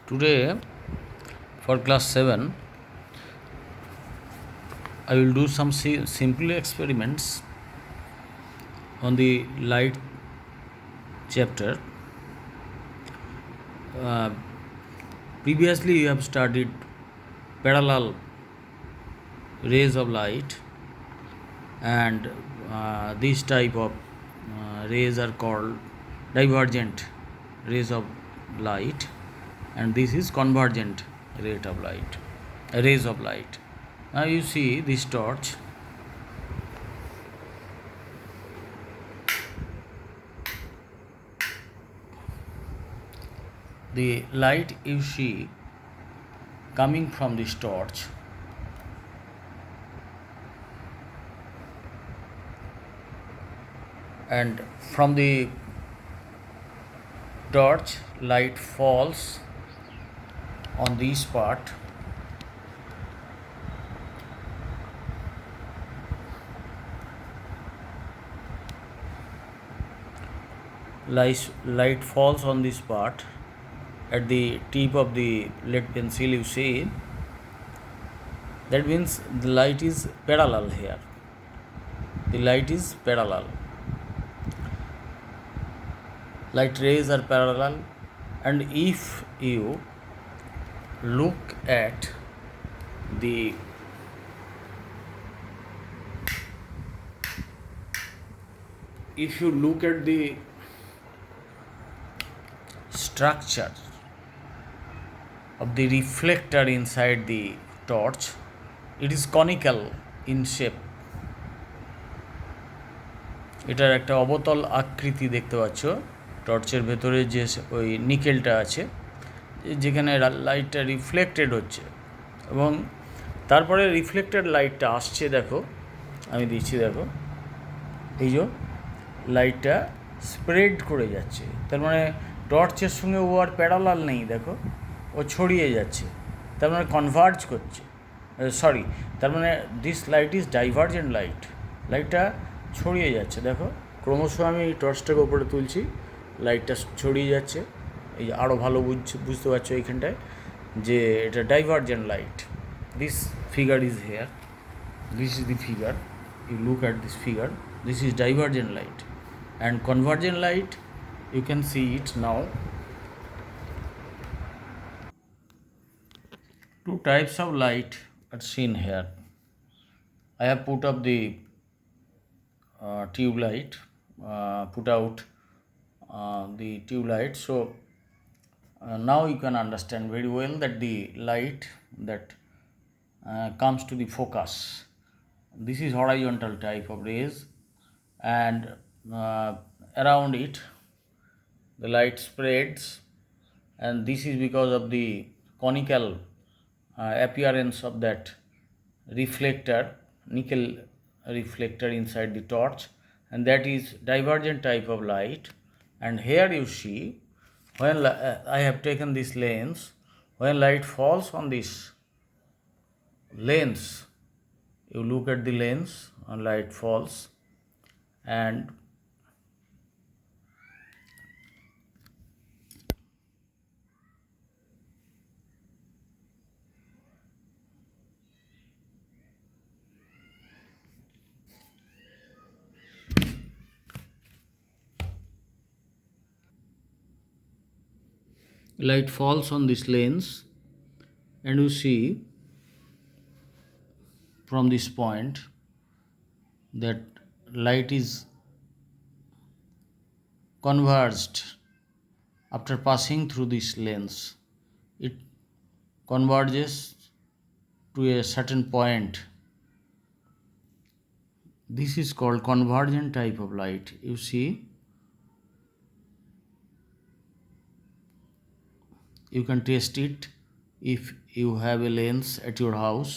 Today, for class 7, I will do some simple experiments on the light chapter. Uh, Previously, you have studied parallel rays of light, and this type of rays are called divergent rays of light, and this is convergent rays of light. Now you see this torch. The light you see coming from this torch and from the torch light falls on this part, light falls on this part at the tip of the lead pencil. You see, that means the light is parallel here. The light is parallel. Light rays are parallel, and if you look at the structure of the reflector inside the torch, it is conical in shape. এটার একটা অবতল আকৃতি দেখতে পাচ্ছ টর্চের ভেতরে যে ওই নিকেলটা আছে, যেখানে লাইটটা রিফ্লেক্টেড হচ্ছে এবং তারপরে রিফ্লেক্টেড লাইটটা আসছে। দেখো, আমি দিচ্ছি, দেখো, এই যে লাইটটা স্প্রেড করে যাচ্ছে, তার মানে টর্চের সঙ্গে ও আর প্যারালাল নেই, দেখো ও ছড়িয়ে যাচ্ছে, তার মানে কনভার্জ করছে, তার মানে this light is divergent light. লাইটটা ছড়িয়ে যাচ্ছে, দেখো ক্রমশ আমি টর্চটাকে ওপরে তুলছি, লাইটটা ছড়িয়ে যাচ্ছে। এই যে আরও ভালো বুঝতে পারছো এইখানটায় যে এটা divergent light. This figure is here, this is the figure, you look at this figure, this is divergent light, and convergent light, you can see it now. Two types of light are seen here. I have put up the tube light, put out the tube light, so now you can understand very well that the light that comes to the focus, this is horizontal type of rays, and around it the light spreads, and this is because of the conical appearance of that reflector, nickel reflector inside the torch, and that is divergent type of light. And here you see, when I have taken this lens, when light falls on this lens, you look at the lens and light falls, and light falls on this lens, and you see from this point that light is converged after passing through this lens. It converges to a certain point. This is called convergent type of light. You see, you can test it if you have a lens at your house.